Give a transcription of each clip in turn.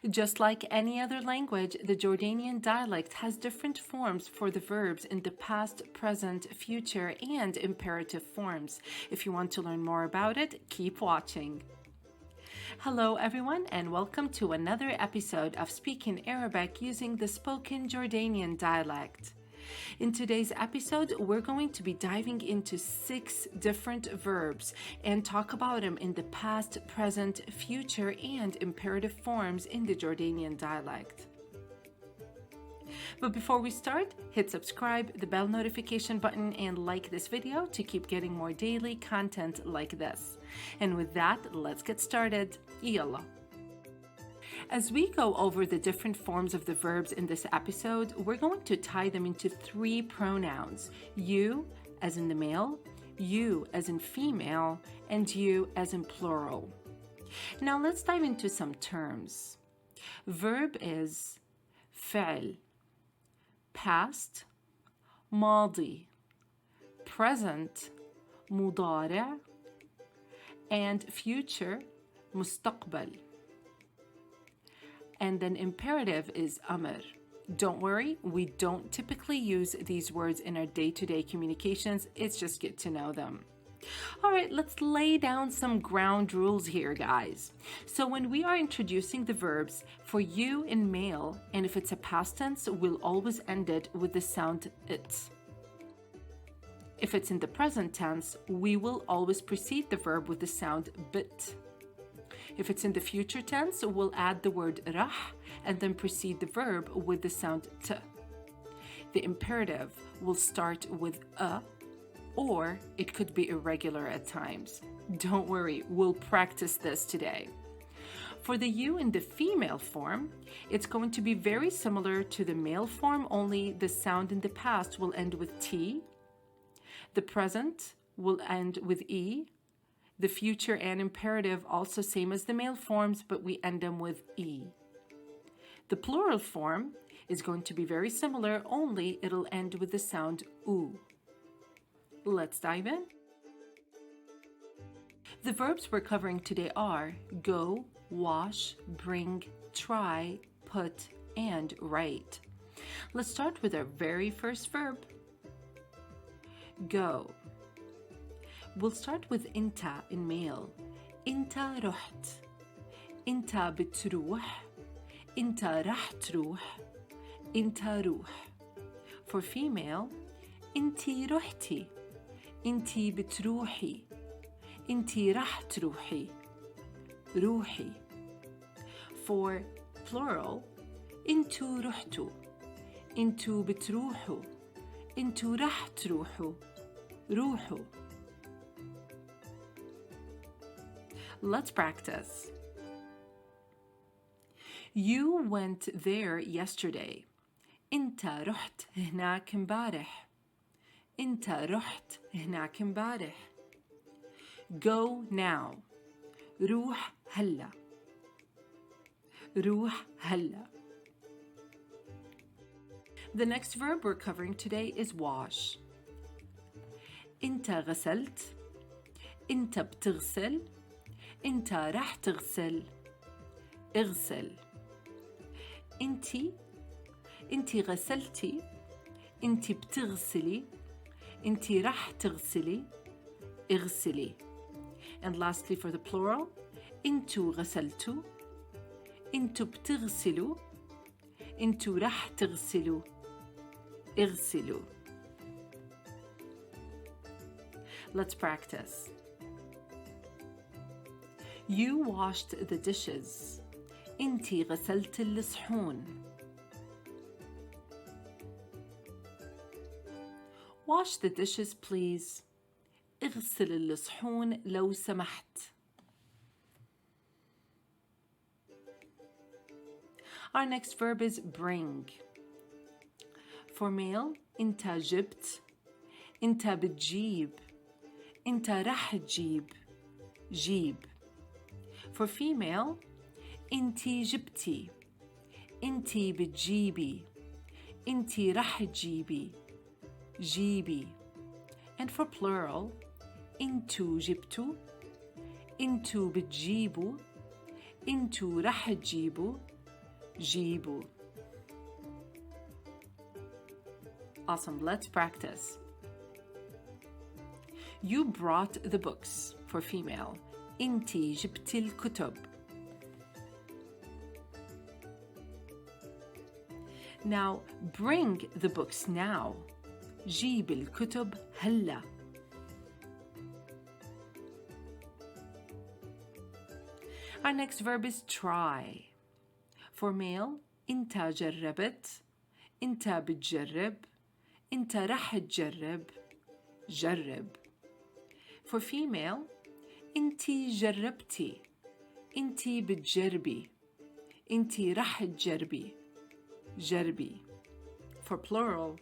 Just like any other language, the Jordanian dialect has different forms for the verbs in the past, present, future, and imperative forms. If you want to learn more about it, keep watching. Hello, everyone, and welcome to another episode of Speaking Arabic using the spoken Jordanian dialect. In today's episode, we're going to be diving into 6 different verbs and talk about them in the past, present, future, and imperative forms in the Jordanian dialect. But before we start, hit subscribe, the bell notification button, and like this video to keep getting more daily content like this. And with that, let's get started. Yalla. As we go over the different forms of the verbs in this episode, we're going to tie them into 3 pronouns: you as in the male, you as in female, and you as in plural. Now let's dive into some terms. Verb is فعل, past, ماضي, present, مضارع, and future, مستقبل. And then imperative is amr. Don't worry, we don't typically use these words in our day-to-day communications. It's just good to know them. All right, let's lay down some ground rules here, guys. So when we are introducing the verbs, for you in male, and if it's a past tense, we'll always end it with the sound it. If it's in the present tense, we will always precede the verb with the sound bit. If it's in the future tense, we'll add the word rah and then precede the verb with the sound t. The imperative will start with a, or it could be irregular at times. Don't worry, we'll practice this today. For the you in the female form, it's going to be very similar to the male form, only the sound in the past will end with t. The present will end with e. The future and imperative also same as the male forms, but we end them with e. The plural form is going to be very similar, only it'll end with the sound u. Let's dive in. The verbs we're covering today are go, wash, bring, try, put, and write. Let's start with our very first verb. Go. We'll start with إنت in male. إنت رحت. إنت بتروح. إنت راح تروح. إنت روح. For female, إنتي رحتي. إنتي بتروحي. إنتي راح تروحي. روحي. For plural, إنتو رحتوا. إنتو بتروحوا. إنتو راح تروحوا. روحوا. Let's practice. You went there yesterday. أنت رحت هناك امبارح. أنت رحت هناك امبارح. Go now. روح هلا. روح هلا. The next verb we're covering today is wash. أنت غسلت. أنت بتغسل. أنت راح تغسل. اغسل. أنتي غسلتي. أنتي بتغسلي. أنتي راح تغسلي. اغسلي. And lastly for the plural, أنتو غسلتوا. أنتو بتغسلوا. أنتو راح تغسلوا. اغسلوا. Let's practice. You washed the dishes. أنتي غسلت الصحون. Wash the dishes, please. اغسل الصحون لو سمحت. Our next verb is bring. For male, أنت جبت. أنت بتجيب. أنت راح تجيب. جيب. For female, أنتي جبتي. أنتي بتجيبي. أنتي راح تجيبي. جيبي. And for plural, أنتو جبتوا. أنتو بتجيبوا. أنتو راح تجيبوا. جيبوا. Awesome, let's practice. You brought the books for female. انتي جبتي الكتب. Now bring the books now. جيب الكتب هلا. Our next verb is try. For male, انت جربت. انت بتجرب. انت رح تجرب. جرب. For female, انتي جربتي. انتي بتجربي. انتي رح تجربي. جربي. For plural,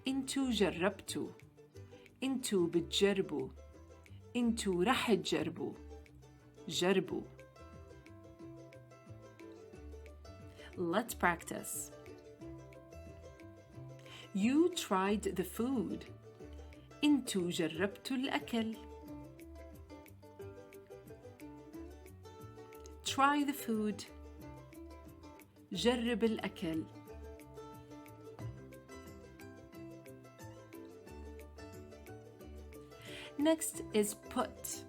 انتو جربتوا. انتو بتجربوا. انتو رح تجربوا. جربوا. Let's practice. You tried the food. انتو جربتوا الأكل. Try the food. جرب الأكل. Next is put.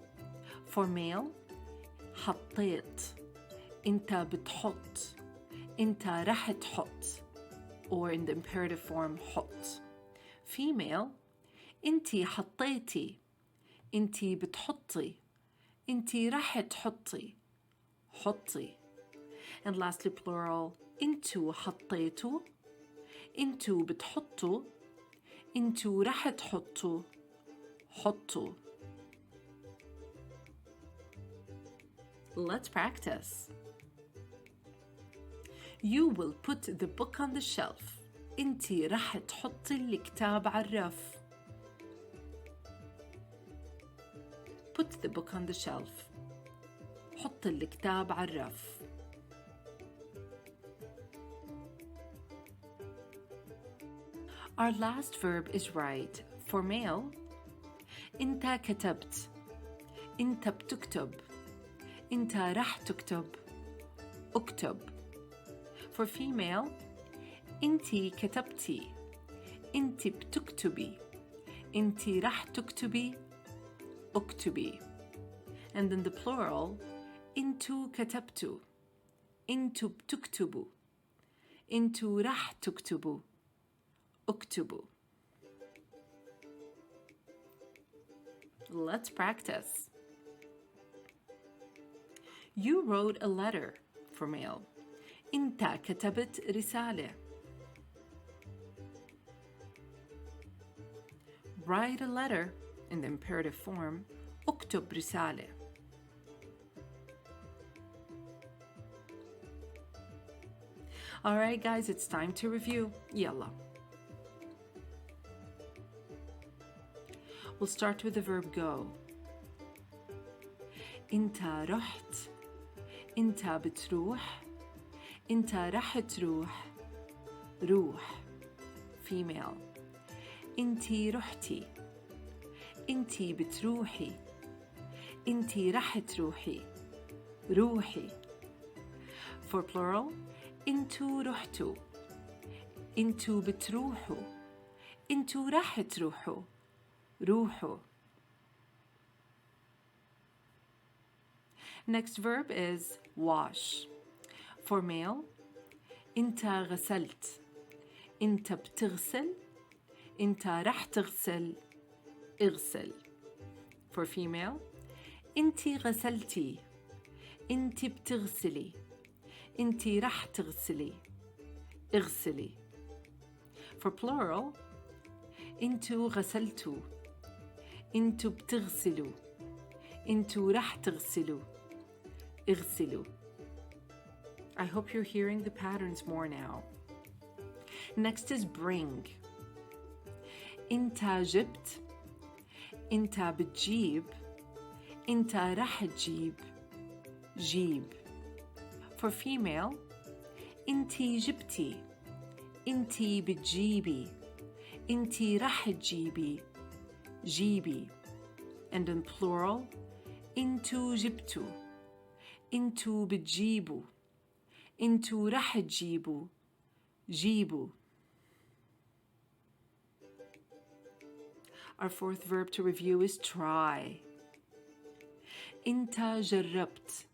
For male, حطيت. انت بتحط. انت رح تحط. Or in the imperative form, حط. Female, انتي حطيتي. انتي بتحطي. انتي رح تحطي. حطي. And lastly plural, انتو حطيتوا. انتو بتحطوا. انتو رح تحطوا. حطوا. Let's practice. You will put the book on the shelf. انتي رح تحطي الكتاب على الرف. Put the book on the shelf. حط الكتاب على الرف. Our last verb is write. For male, انت كتبت. انت بتكتب. انت رح تكتب. اكتب. For female, انتي كتبتي. انتي بتكتبي. انتي رح تكتبي. اكتبي. And in the plural, انتو كتبتوا. انتو بتكتبوا. انتو رح تكتبوا. اكتبوا. Let's practice. You wrote a letter. For male. انت كتبت رسالة. Write a letter in the imperative form. اكتب رسالة. Alright guys, it's time to review. يلا. We'll start with the verb go. انت رحت. انت بتروح. انت رح تروح. روح. Female. انتي رحتي. انتي بتروحي. انتي رح تروحي. روحي. For plural, انتو رحتوا. انتو بتروحوا. انتو رح تروحوا. روحوا. Next verb is wash. For male, انت غسلت. انت بتغسل. انت رح تغسل. اغسل. For female, انتي غسلتي. انتي بتغسلي. انتي رح تغسلي. اغسلي. For plural, انتو غسلتوا. انتو بتغسلوا. انتو رح تغسلوا. اغسلوا. I hope you're hearing the patterns more now. Next is bring. انت جبت. انت بتجيب. انت رح تجيب. جيب. For female, انتي جبتي. انتي بتجيبي. انتي رح تجيبي. جيبي. And in plural, انتو جبتوا. انتو بتجيبوا. انتوا رح تجيبوا. جيبوا. Our fourth verb to review is try. انت جربت.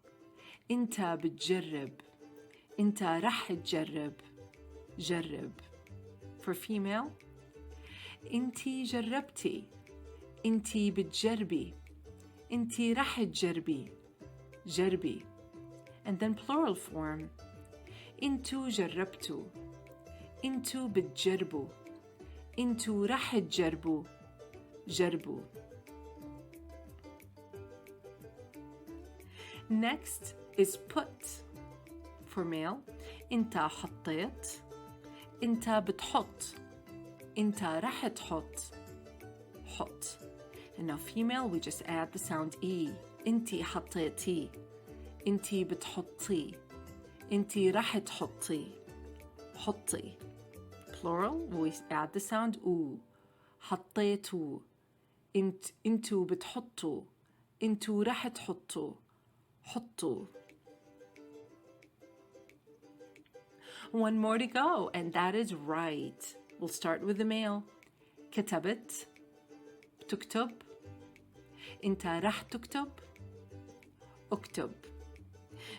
انت بتجرب. انت رح تجرب. جرب. For female, انتي جربتي. انتي بتجربي. انتي رح تجربي. جربي. And then plural form. انتو جربتوا. انتو بتجربوا. انتو رح تجربوا. جربوا. Next is put. For male, انت حطيت. انت بتحط. انت رح تحط. حط. And now female, we just add the sound E. انتي حطيتي. انتي بتحطي. انتي رح تحطي. حطي. Plural, we add the sound U. حطيتوا. انتو بتحطوا. انتو رح تحطوا. حطوا. One more to go, and that is right. We'll start with the male. كتبت. بتكتب. انت رح تكتب. اكتب.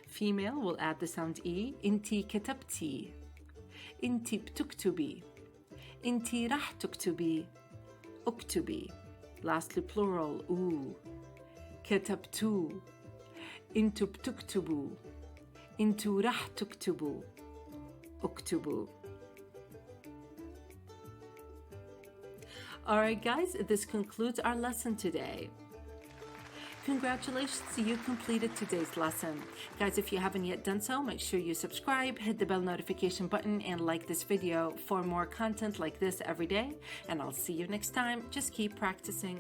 Female will add the sound E. انتي كتبتي. انتي بتكتبي. انتي رح تكتبي. اكتبي. Lastly plural ooh. كتبتوا. انتو بتكتبوا. انتو رح تكتبوا. اكتبوا. Alright guys, this concludes our lesson today. Congratulations, you completed today's lesson. Guys, if you haven't yet done so, make sure you subscribe, hit the bell notification button, and like this video for more content like this every day. And I'll see you next time. Just keep practicing.